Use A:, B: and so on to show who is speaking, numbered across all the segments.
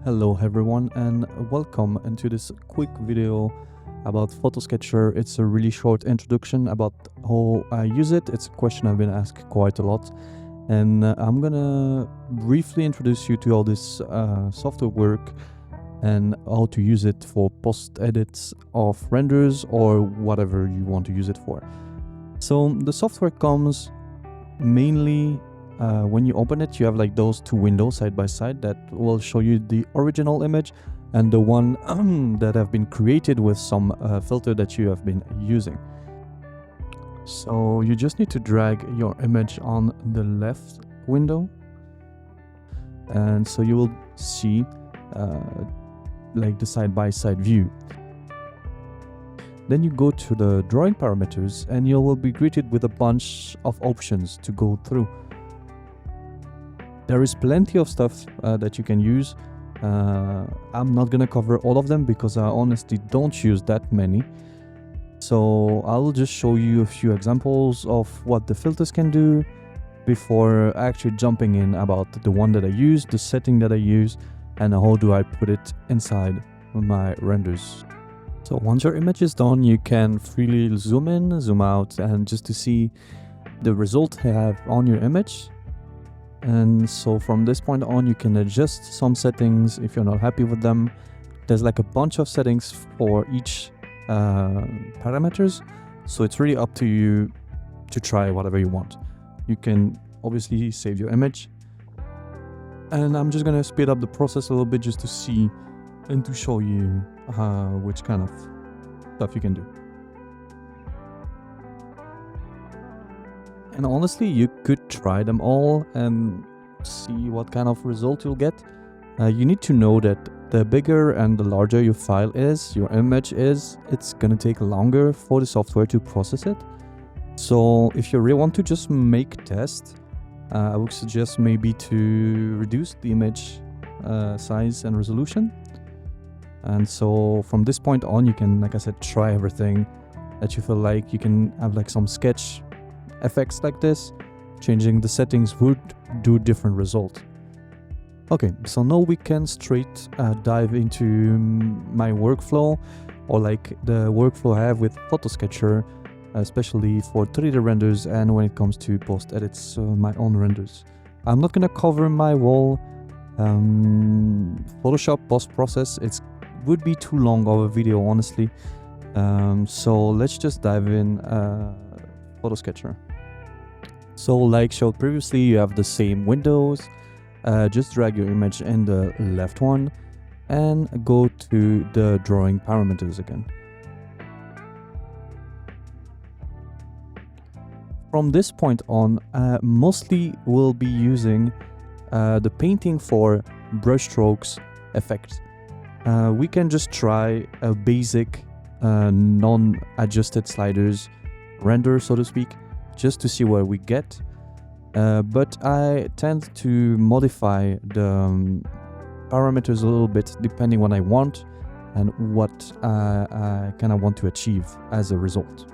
A: Hello everyone and welcome into this quick video about Fotosketcher. It's a really short introduction about how I use it. It's a question I've been asked quite a lot, and I'm gonna briefly introduce you to all this software work and how to use it for post edits of renders or whatever you want to use it for. So the software comes mainly when you open it, you have like those two windows side by side that will show you the original image and the one that have been created with some filter that you have been using. So you just need to drag your image on the left window, and so you will see like the side by side view. Then you go to the drawing parameters and you will be greeted with a bunch of options to go through. There is plenty of stuff that you can use. I'm not gonna cover all of them because I honestly don't use that many. So I'll just show you a few examples of what the filters can do before actually jumping in about the one that I use, the setting that I use, and how do I put it inside my renders. So once your image is done, you can freely zoom in, zoom out, and just to see the result you have on your image. And so from this point on, you can adjust some settings if you're not happy with them. There's like a bunch of settings for each parameters, so it's really up to you to try whatever you want. You can obviously save your image, and I'm just gonna speed up the process a little bit just to see and to show you which kind of stuff you can do. And honestly, you could try them all and see what kind of result you'll get. You need to know that the bigger and the larger your file is, your image is, it's gonna take longer for the software to process it. So if you really want to just make test, I would suggest maybe to reduce the image size and resolution. And so from this point on, you can, like I said, try everything that you feel like. You can have like some sketch effects like this. Changing the settings would do different result. Okay, so now we can straight dive into my workflow, or like the workflow I have with Fotosketcher, especially for 3D renders and when it comes to post edits, my own renders. I'm not gonna cover my whole Photoshop post process. It would be too long of a video, honestly. So let's just dive in Fotosketcher. So like showed previously, you have the same windows. Just drag your image in the left one and go to the drawing parameters again. From this point on, mostly we'll be using the painting for brush strokes effect. We can just try a basic non-adjusted sliders render, so to speak, just to see where we get. But I tend to modify the parameters a little bit depending what I want and what I kind of want to achieve as a result.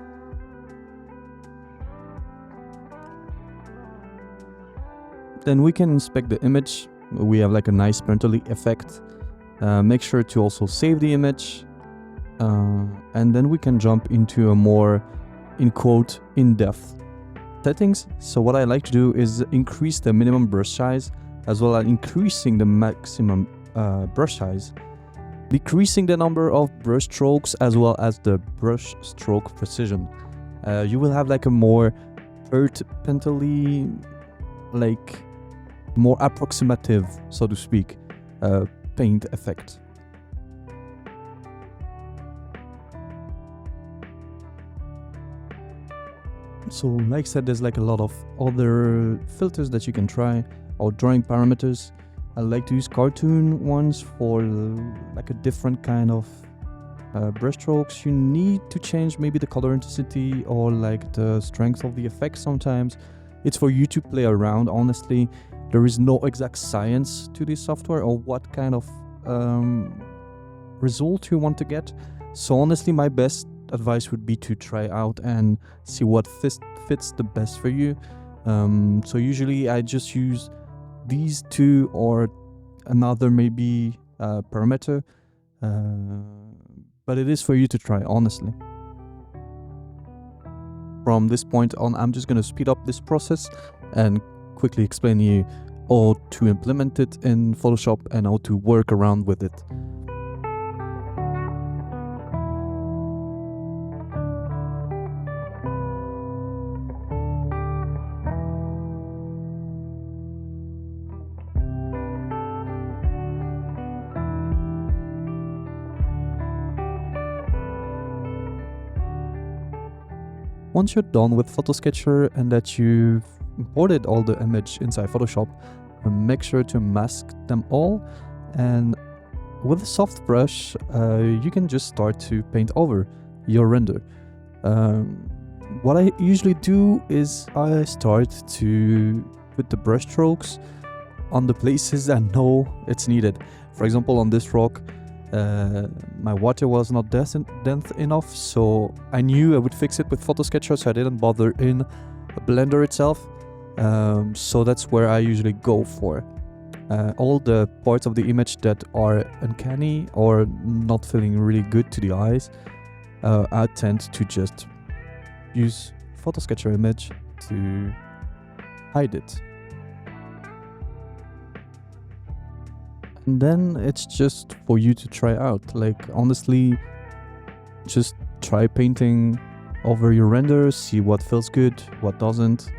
A: Then we can inspect the image. We have like a nice painterly effect. Make sure to also save the image. And then we can jump into a more, in quote, in-depth settings. So what I like to do is increase the minimum brush size as well as increasing the maximum brush size, decreasing the number of brush strokes as well as the brush stroke precision. You will have like a more painterly, like more approximative, so to speak, paint effect. So like I said, there's like a lot of other filters that you can try, or drawing parameters. I like to use cartoon ones for like a different kind of brush strokes. You need to change maybe the color intensity or like the strength of the effect sometimes. It's for you to play around, honestly. There is no exact science to this software or what kind of result you want to get. So honestly, my best advice would be to try out and see what fits the best for you. So usually I just use these two or another maybe parameter, but it is for you to try, honestly. From this point on, I'm just going to speed up this process and quickly explain you how to implement it in Photoshop and how to work around with it. Once you're done with Fotosketcher and that you've imported all the image inside Photoshop, make sure to mask them all, and with a soft brush you can just start to paint over your render. What I usually do is I start to put the brush strokes on the places I know it's needed. For example, on this rock, my water was not dense enough, so I knew I would fix it with Fotosketcher, so I didn't bother in Blender itself. So that's where I usually go for. All the parts of the image that are uncanny or not feeling really good to the eyes, I tend to just use Fotosketcher image to hide it. And then it's just for you to try out. Like, honestly, just try painting over your render, see what feels good, what doesn't.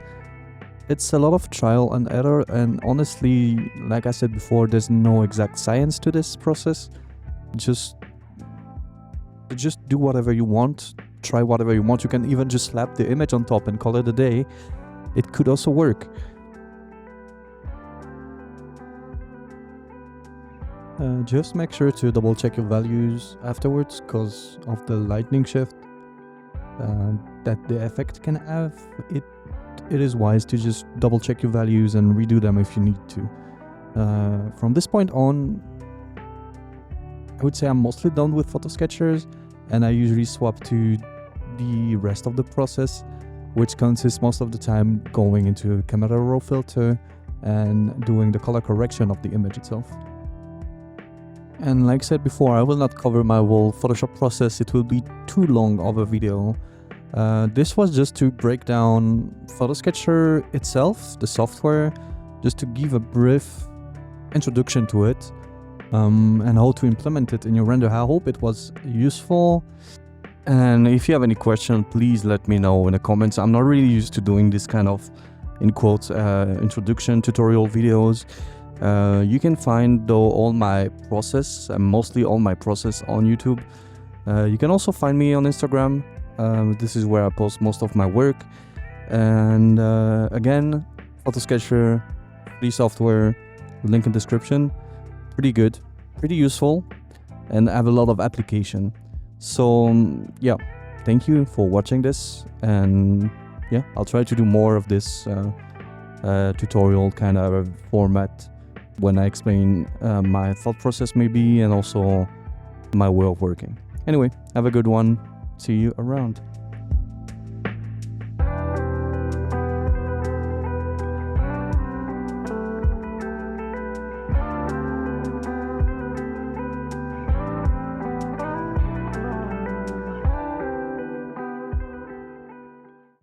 A: It's a lot of trial and error, and honestly, like I said before, there's no exact science to this process. Just do whatever you want, try whatever you want. You can even just slap the image on top and call it a day. It could also work. Just make sure to double check your values afterwards because of the lightning shift that the effect can have. It is wise to just double check your values and redo them if you need to. From this point on, I would say I'm mostly done with Fotosketchers, and I usually swap to the rest of the process, which consists most of the time going into camera raw filter and doing the color correction of the image itself. And like I said before, I will not cover my whole Photoshop process, it will be too long of a video. This was just to break down Fotosketcher itself, the software, just to give a brief introduction to it, and how to implement it in your render. I hope it was useful. And if you have any question, please let me know in the comments. I'm not really used to doing this kind of, in quotes, introduction tutorial videos. You can find though all my process, and mostly all my process, on YouTube. You can also find me on Instagram. This is where I post most of my work. And again, Fotosketcher, free software, link in description. Pretty good, pretty useful, and I have a lot of application. So yeah, thank you for watching this, and yeah, I'll try to do more of this tutorial kind of format when I explain my thought process maybe, and also my way of working. Anyway, have a good one. See you around.